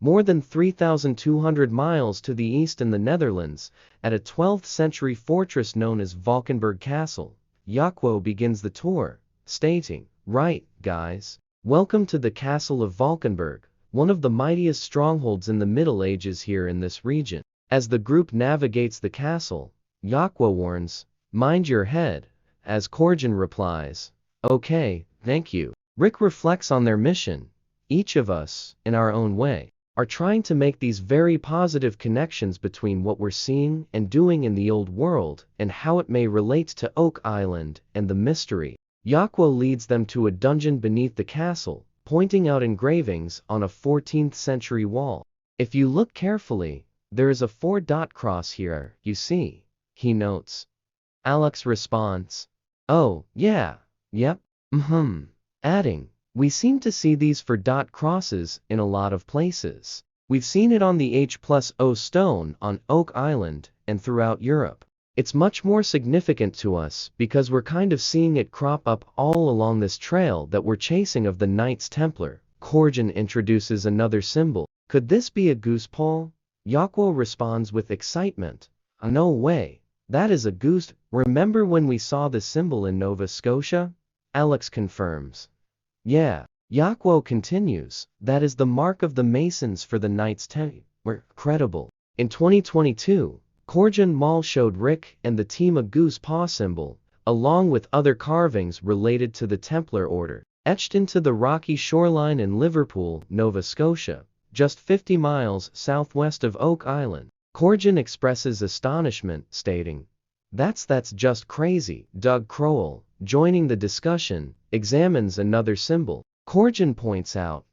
More than 3,200 miles to the east in the Netherlands, at a 12th century fortress known as Valkenburg Castle, Jaco begins the tour, stating, "Right, guys. Welcome to the Castle of Valkenburg, one of the mightiest strongholds in the Middle Ages here in this region." As the group navigates the castle, Jaco warns, "Mind your head," as Corjan replies, "Okay, thank you." Rick reflects on their mission. Each of us, in our own way, are trying to make these very positive connections between what we're seeing and doing in the old world and how it may relate to Oak Island and the mystery. Jaco leads them to a dungeon beneath the castle, pointing out engravings on a 14th century wall. "If you look carefully, there is a 4-dot cross here, you see," he notes. Alex responds, "Oh, yeah, yep, adding, "We seem to see these 4-dot crosses in a lot of places. We've seen it on the H+O stone on Oak Island and throughout Europe. It's much more significant to us because we're kind of seeing it crop up all along this trail that we're chasing of the Knights Templar." Corjan introduces another symbol. "Could this be a goose paw?" Jaco responds with excitement, "No way. That is a goose. Remember when we saw the symbol in Nova Scotia?" Alex confirms. "Yeah." Jaco continues, "That is the mark of the Masons for the Knights Templar. Credible." In 2022, Corjan Mall showed Rick and the team a goose paw symbol, along with other carvings related to the Templar Order, etched into the rocky shoreline in Liverpool, Nova Scotia, just 50 miles southwest of Oak Island. Corjan expresses astonishment, stating, That's just crazy." Doug Crowell, joining the discussion, examines another symbol. Corjan points out,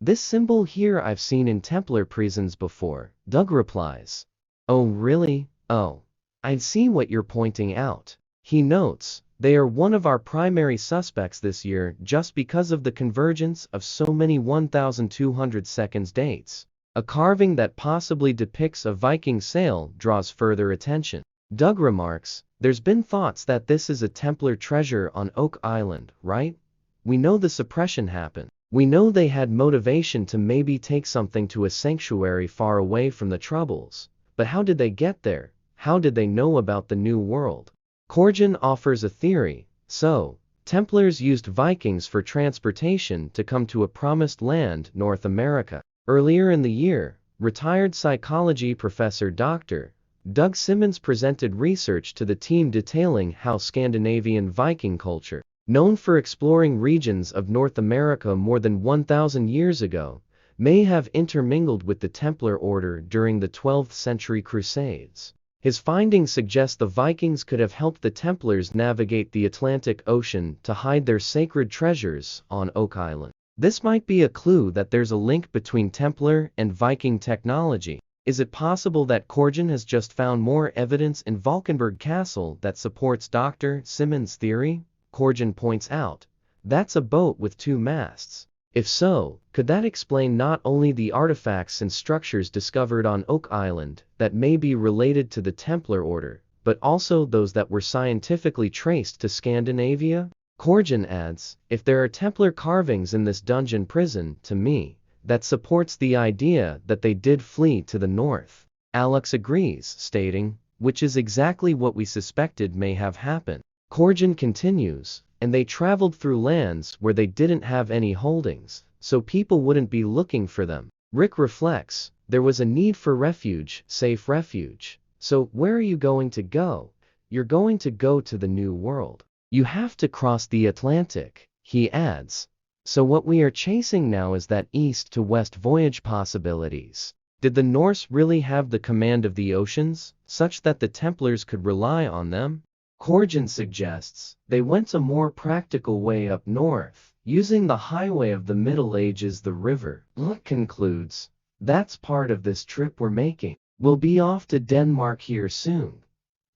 "This symbol here I've seen in Templar prisons before." Doug replies, "Oh really? Oh, I see what you're pointing out." He notes, "They are one of our primary suspects this year just because of the convergence of so many 1200 seconds dates. A carving that possibly depicts a Viking sail draws further attention." Doug remarks, "There's been thoughts that this is a Templar treasure on Oak Island, right? We know the suppression happened. We know they had motivation to maybe take something to a sanctuary far away from the Troubles. But how did they get there? How did they know about the New World?" Corjan offers a theory. So, Templars used Vikings for transportation to come to a promised land, North America. Earlier in the year, retired psychology professor Dr. Doug Simmons presented research to the team detailing how Scandinavian Viking culture, known for exploring regions of North America more than 1,000 years ago, may have intermingled with the Templar Order during the 12th century Crusades. His findings suggest the Vikings could have helped the Templars navigate the Atlantic Ocean to hide their sacred treasures on Oak Island. This might be a clue that there's a link between Templar and Viking technology. Is it possible that Corjan has just found more evidence in Valkenburg Castle that supports Dr. Simmons' theory? Corjan points out, "That's a boat with 2 masts. If so, could that explain not only the artifacts and structures discovered on Oak Island that may be related to the Templar Order, but also those that were scientifically traced to Scandinavia?" Corjan adds, "If there are Templar carvings in this dungeon prison, to me, that supports the idea that they did flee to the north." Alex agrees, stating, "Which is exactly what we suspected may have happened." Corjan continues, "And they traveled through lands where they didn't have any holdings, so people wouldn't be looking for them." Rick reflects, "There was a need for refuge, safe refuge. So, where are you going to go? You're going to go to the New World. You have to cross the Atlantic," he adds. "So what we are chasing now is that east to west voyage possibilities. Did the Norse really have the command of the oceans, such that the Templars could rely on them?" Corjan suggests, "They went a more practical way up north, using the highway of the Middle Ages, the river." Luck concludes, "That's part of this trip we're making. We'll be off to Denmark here soon."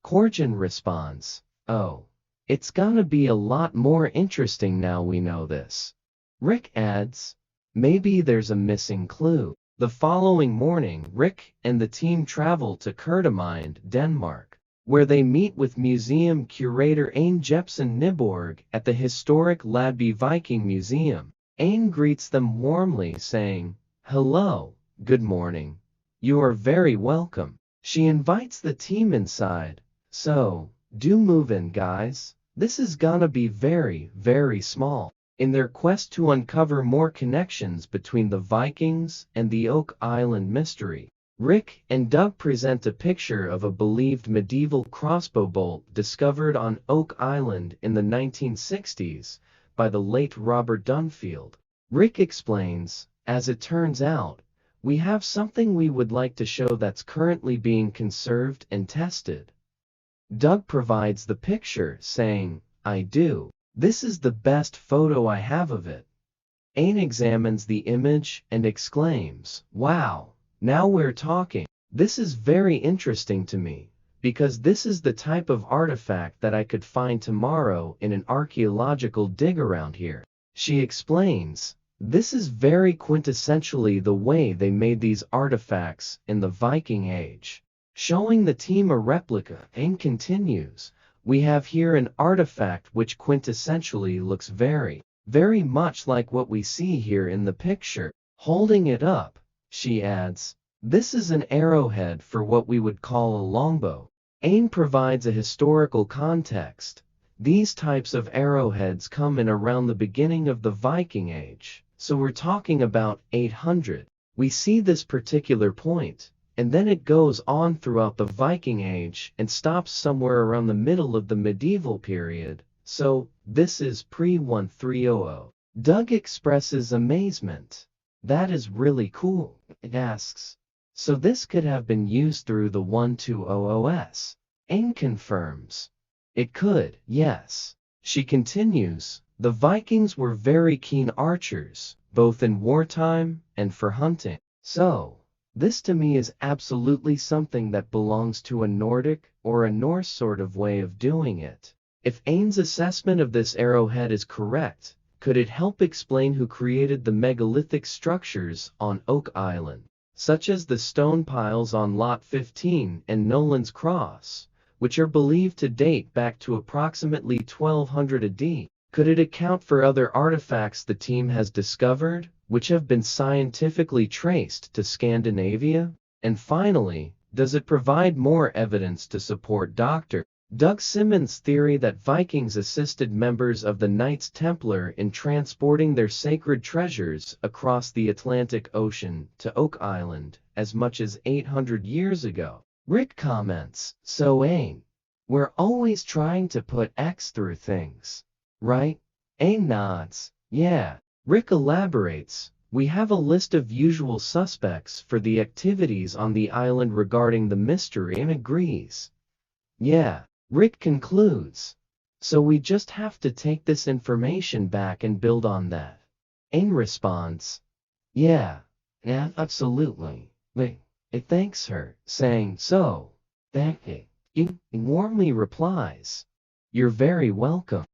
Corjan responds, "Oh, it's gonna be a lot more interesting now we know this." Rick adds, "Maybe there's a missing clue." The following morning, Rick and the team travel to Kerteminde, Denmark, where they meet with museum curator Ane Jepsen Nyborg at the historic Ladby Viking Museum. Ane greets them warmly, saying, "Hello, Good morning. You are very welcome. She invites the team inside. So, do move in, guys. This is gonna be very, very small. In their quest to uncover more connections between the Vikings and the Oak Island mystery, Rick and Doug present a picture of a believed medieval crossbow bolt discovered on Oak Island in the 1960s by the late Robert Dunfield. Rick explains, as it turns out, we have something we would like to show that's currently being conserved and tested. Doug provides the picture, saying, I do. This is the best photo I have of it. Ain examines the image and exclaims, wow, now we're talking. This is very interesting to me, because this is the type of artifact that I could find tomorrow in an archaeological dig around here. She explains, this is very quintessentially the way they made these artifacts in the Viking Age. Showing the team a replica, Ain continues, we have here an artifact which quintessentially looks very much like what we see here in the picture. Holding it up, she adds, this is an arrowhead for what we would call a longbow. Ain provides a historical context. These types of arrowheads come in around the beginning of the Viking Age, so we're talking about 800. We see this particular point, and then it goes on throughout the Viking Age and stops somewhere around the middle of the medieval period, so this is pre-1300. Doug expresses amazement. That is really cool, it asks. So this could have been used through the 1200s. Ain confirms. It could, yes. She continues, the Vikings were very keen archers, both in wartime and for hunting. So, this to me is absolutely something that belongs to a Nordic or a Norse sort of way of doing it. If Ain's assessment of this arrowhead is correct, could it help explain who created the megalithic structures on Oak Island, such as the stone piles on Lot 15 and Nolan's Cross, which are believed to date back to approximately 1200 AD? Could it account for other artifacts the team has discovered, which have been scientifically traced to Scandinavia? And finally, does it provide more evidence to support Dr. Doug Simmons' theory that Vikings assisted members of the Knights Templar in transporting their sacred treasures across the Atlantic Ocean to Oak Island as much as 800 years ago? Rick comments, so Ain, we're always trying to put X through things, right? Ain nods, yeah. Rick elaborates, we have a list of usual suspects for the activities on the island regarding the mystery, and agrees. Yeah. Rick concludes, so we just have to take this information back and build on that. Ain responds, yeah, absolutely. It thanks her, saying, so, thank you. He warmly replies, you're very welcome.